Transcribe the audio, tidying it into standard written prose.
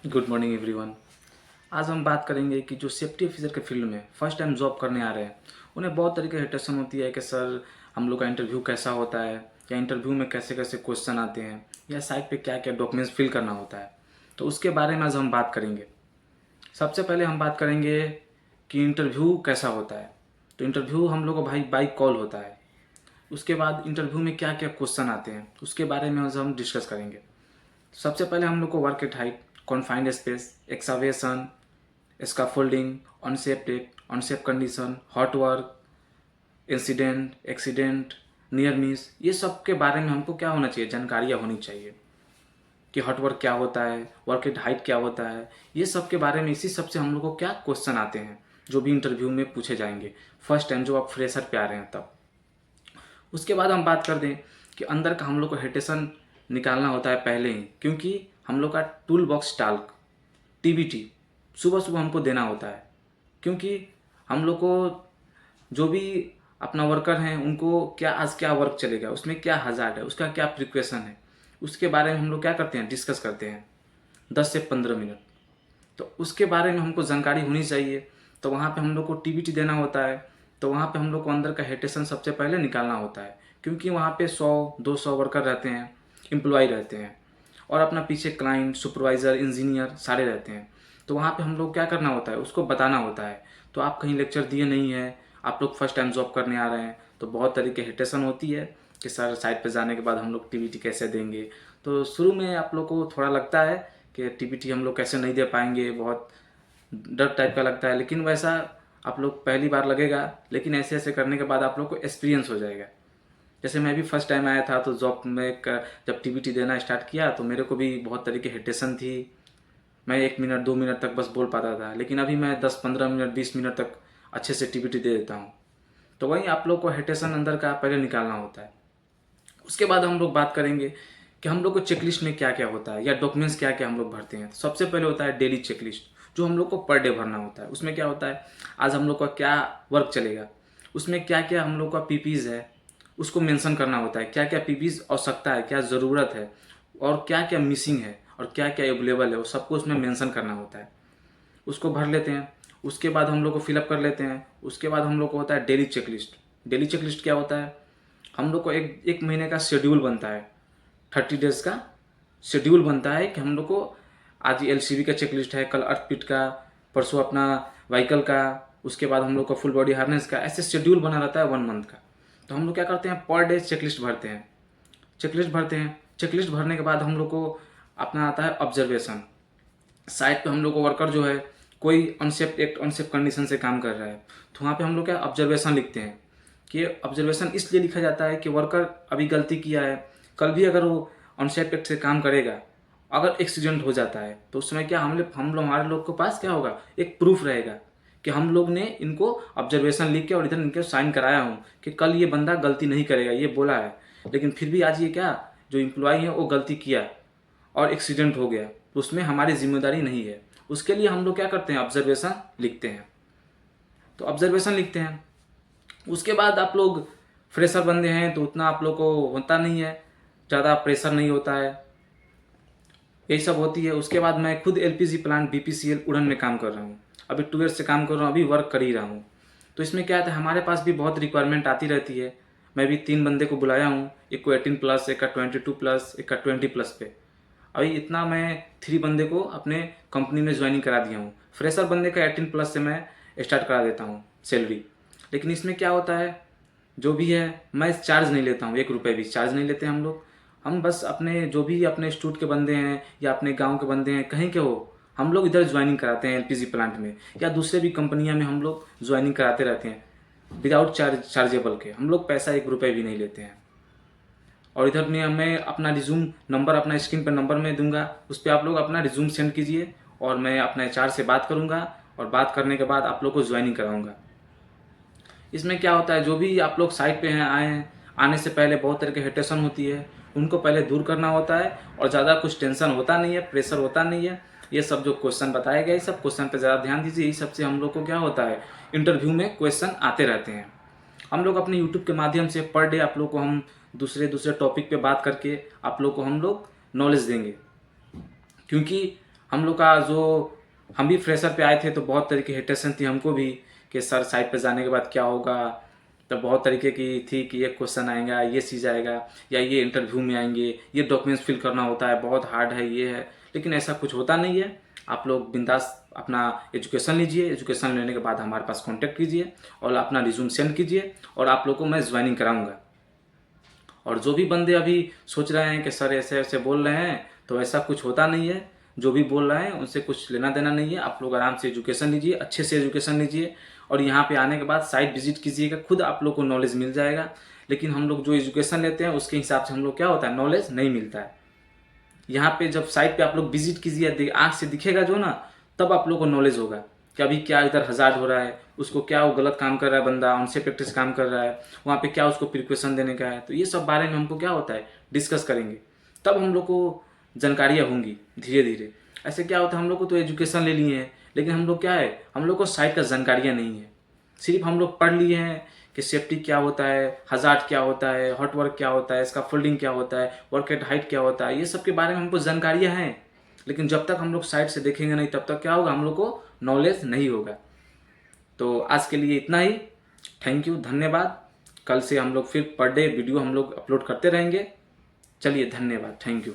Good morning everyone. आज हम बात करेंगे कि जो सेफ्टी ऑफिसर के फील्ड में फर्स्ट टाइम जॉब करने आ रहे हैं उन्हें बहुत तरीके की हेटेशन होती है कि सर हम लोग का इंटरव्यू कैसा होता है, या इंटरव्यू में कैसे कैसे क्वेश्चन आते हैं, या साइट पे क्या क्या डॉक्यूमेंट्स फिल करना होता है। तो उसके बारे में आज हम बात करेंगे। सबसे पहले हम बात करेंगे कि इंटरव्यू कैसा होता है। तो इंटरव्यू हम लोग को भाई बाई कॉल होता है। उसके बाद इंटरव्यू में क्या क्या क्वेश्चन आते हैं उसके बारे में आज हम डिस्कस करेंगे। सबसे पहले हम लोग को work at height, confined space, excavation, scaffolding, unsafe टेक, unsafe condition, hot work, incident, accident, near miss, ये सब के बारे में हमको क्या होना चाहिए, जानकारियाँ होनी चाहिए कि हॉट वर्क क्या होता है, वर्क एट हाइट क्या होता है। ये सब के बारे में इसी सब से हम लोग को क्या क्वेश्चन आते हैं जो भी इंटरव्यू में पूछे जाएंगे फर्स्ट टाइम जो आप फ्रेशर पे आ रहे हैं तब। उसके बाद हम बात कर दें कि अंदर का हम लोग को हेटेशन निकालना होता है पहले ही, क्योंकि हम लोग का टूल बॉक्स टास्क टीबीटी सुबह सुबह हमको देना होता है। क्योंकि हम लोग को जो भी अपना वर्कर हैं उनको क्या आज क्या वर्क चलेगा, उसमें क्या हजार्ड है, उसका क्या प्रिकॉशन है, उसके बारे में हम लोग क्या करते हैं, डिस्कस करते हैं 10 से 15 मिनट। तो उसके बारे में हमको जानकारी होनी चाहिए। तो वहाँ पे हम लोग को टीबीटी देना होता है। तो वहाँ पे हम लोग को अंदर का हेटेशन सबसे पहले निकालना होता है, क्योंकि वहाँ पे 100-200 वर्कर रहते हैं, एम्प्लॉय रहते हैं, और अपना पीछे क्लाइंट, सुपरवाइज़र, इंजीनियर सारे रहते हैं। तो वहाँ पे हम लोग क्या करना होता है, उसको बताना होता है। तो आप कहीं लेक्चर दिए नहीं हैं, आप लोग फर्स्ट टाइम जॉब करने आ रहे हैं, तो बहुत तरीके हेटेशन होती है कि सर साइट पे जाने के बाद हम लोग टीबीटी कैसे देंगे। तो शुरू में आप लोग को थोड़ा लगता है कि टीबीटी हम लोग कैसे नहीं दे पाएंगे, बहुत डर टाइप का लगता है, लेकिन वैसा आप लोग पहली बार लगेगा, लेकिन ऐसे ऐसे करने के बाद आप लोग को एक्सपीरियंस हो जाएगा। जैसे मैं भी फर्स्ट टाइम आया था तो जॉब में जब टीबीटी देना स्टार्ट किया तो मेरे को भी बहुत तरीके हेटेशन थी। मैं 1 मिनट 2 मिनट तक बस बोल पाता था, लेकिन अभी मैं 10-15 मिनट 20 मिनट तक अच्छे से टीबीटी दे देता हूँ। तो वहीं आप लोग को हेटेशन अंदर का पहले निकालना होता है। उसके बाद हम लोग बात करेंगे कि हम लोग को चेकलिस्ट में क्या क्या होता है या डॉक्यूमेंट्स क्या क्या हम लोग भरते हैं। तो सबसे पहले होता है डेली चेकलिस्ट, जो हम लोग को पर डे भरना होता है। उसमें क्या होता है, आज हम लोग का क्या वर्क चलेगा, उसमें क्या क्या हम लोग का पीपीज है उसको मेंशन करना होता है, क्या क्या पीपीज आवश्यकता है, क्या ज़रूरत है, और क्या क्या मिसिंग है, और क्या क्या अवेलेबल है, वो सबको उसमें मेंशन करना होता है। उसको भर लेते हैं। उसके बाद हम लोग को फिलअप कर लेते हैं। उसके बाद हम लोग को होता है डेली चेकलिस्ट। डेली चेकलिस्ट क्या होता है, हम लोग को एक एक महीने का शेड्यूल बनता है, 30 डेज का शेड्यूल बनता है कि हम लोग को आज एलसीवी का चेकलिस्ट है, कल अर्थपिट का, परसों अपना व्हीकल का, उसके बाद हम लोग का फुल बॉडी हार्नेस का, ऐसे शेड्यूल बना रहता है 1 मंथ का। तो हम लोग क्या करते हैं, पर डे चेकलिस्ट भरते हैं। चेकलिस्ट भरते हैं। चेकलिस्ट भरने के बाद हम लोग को अपना आता है ऑब्जर्वेशन। साइट पे हम लोग को वर्कर जो है कोई अनसेफ एक्ट अनसेफ कंडीशन से काम कर रहा है, तो वहाँ पे हम लोग क्या ऑब्जर्वेशन लिखते हैं। कि ऑब्जर्वेशन इसलिए लिखा जाता है कि वर्कर अभी गलती किया है, कल भी अगर वो अनसेफ एक्ट से काम करेगा, अगर एक्सीडेंट हो जाता है तो उस समय क्या हम लोग हमारे लोग के पास क्या होगा, एक प्रूफ रहेगा कि हम लोग ने इनको ऑब्जर्वेशन लिख के और इधर इनके साइन कराया हूँ कि कल ये बंदा गलती नहीं करेगा, ये बोला है, लेकिन फिर भी आज ये क्या जो इम्प्लॉय है वो गलती किया और एक्सीडेंट हो गया, तो उसमें हमारी जिम्मेदारी नहीं है। उसके लिए हम लोग क्या करते हैं, ऑब्जर्वेशन लिखते हैं। तो ऑब्जर्वेशन लिखते हैं। उसके बाद आप लोग फ्रेशर बंदे हैं तो उतना आप लोग को होता नहीं है, ज़्यादा प्रेशर नहीं होता है, यही सब होती है। उसके बाद मैं खुद एलपीजी प्लांट बीपीसीएल उड़न में काम कर रहा हूँ, अभी 2 ईयर से काम कर रहा हूँ, अभी वर्क कर ही रहा हूँ। तो इसमें क्या है, हमारे पास भी बहुत रिक्वायरमेंट आती रहती है। मैं भी 3 बंदे को बुलाया हूँ, एक को 18+, एक का 22+, एक का 20+ पे। अभी इतना मैं 3 बंदे को अपने कंपनी में ज्वाइनिंग करा दिया हूँ। फ्रेशर बंदे का 18+ से मैं स्टार्ट करा देता हूँ सैलरी। लेकिन इसमें क्या होता है, जो भी है मैं चार्ज नहीं लेता हूँ, 1 रुपये भी चार्ज नहीं लेते हम लोग। हम बस अपने जो भी अपने इंस्टीट्यूट के बंदे हैं या अपने गांव के बंदे हैं, कहीं के हो, हम लोग इधर ज्वाइनिंग कराते हैं एलपीजी प्लांट में या दूसरे भी कंपनियां में हम लोग ज्वाइनिंग कराते रहते हैं विदाउट चार्जेबल के। हम लोग पैसा 1 रुपये भी नहीं लेते हैं। और इधर में मैं अपना रिज्यूम नंबर अपना स्क्रीन पर नंबर में दूंगा, उस पर आप लोग अपना रिज्यूम सेंड कीजिए और मैं अपने एचआर से बात करूंगा, और बात करने के बाद आप लोग को ज्वाइनिंग कराऊंगा। इसमें क्या होता है, जो भी आप लोग साइट पे हैं आए हैं, आने से पहले बहुत तरह की हेटेशन होती है, उनको पहले दूर करना होता है, और ज़्यादा कुछ टेंशन होता नहीं है, प्रेशर होता नहीं है। ये सब जो क्वेश्चन बताए गए, सब क्वेश्चन पे ज़्यादा ध्यान दीजिए। इस सबसे हम लोग को क्या होता है, इंटरव्यू में क्वेश्चन आते रहते हैं। हम लोग अपने यूट्यूब के माध्यम से पर डे आप लोग को हम दूसरे दूसरे टॉपिक पे बात करके आप लोग को हम लोग नॉलेज देंगे, क्योंकि हम लोग का जो हम भी फ्रेशर पे आए थे तो बहुत तरीके की हेटेशन थी हमको भी कि सर साइट पे जाने के बाद क्या होगा। तो बहुत तरीके की थी कि ये क्वेश्चन आएगा, ये चीज़ आएगा, या ये इंटरव्यू में आएंगे, ये डॉक्यूमेंट्स फिल करना होता है, बहुत हार्ड है, ये है। लेकिन ऐसा कुछ होता नहीं है। आप लोग बिंदास अपना एजुकेशन लीजिए, एजुकेशन लेने के बाद हमारे पास कांटेक्ट कीजिए और अपना रिज्यूम सेंड कीजिए और आप लोग को मैं ज्वाइनिंग कराऊंगा। और जो भी बंदे अभी सोच रहे हैं कि सर ऐसे ऐसे बोल रहे हैं, तो ऐसा कुछ होता नहीं है। जो भी बोल रहे हैं उनसे कुछ लेना देना नहीं है। आप लोग आराम से एजुकेशन लीजिए, अच्छे से एजुकेशन लीजिए और यहाँ पे आने के बाद साइट विजिट कीजिएगा, खुद आप लोग को नॉलेज मिल जाएगा। लेकिन हम लोग जो एजुकेशन लेते हैं उसके हिसाब से हम लोग क्या होता है, नॉलेज नहीं मिलता है। यहाँ पे जब साइट पे आप लोग विजिट कीजिए, आँख से दिखेगा जो ना, तब आप लोग को नॉलेज होगा कि अभी क्या इधर हजार्ड हो रहा है, उसको क्या वो गलत काम कर रहा है बंदा, उनसे प्रैक्टिस काम कर रहा है, वहाँ पे क्या उसको प्रिकॉशन देने का है। तो ये सब बारे में हमको क्या होता है, डिस्कस करेंगे, तब हम लोग को जानकारियाँ होंगी धीरे धीरे। ऐसे क्या होता है, हम लोग को तो एजुकेशन ले लिए हैं, लेकिन हम लोग क्या है, हम लोग को साइट का जानकारियाँ नहीं है। सिर्फ हम लोग पढ़ लिए हैं कि सेफ्टी क्या होता है, हजार्ड क्या होता है, हॉट वर्क क्या होता है, इसका फोल्डिंग क्या होता है, वर्क एट हाइट क्या होता है, ये सब के बारे में हमको जानकारियाँ हैं। लेकिन जब तक हम लोग साइट से देखेंगे नहीं तब तक क्या होगा, हम लोग को नॉलेज नहीं होगा। तो आज के लिए इतना ही। थैंक यू, धन्यवाद। कल से हम लोग फिर पर डे वीडियो हम लोग अपलोड करते रहेंगे। चलिए, धन्यवाद, थैंक यू।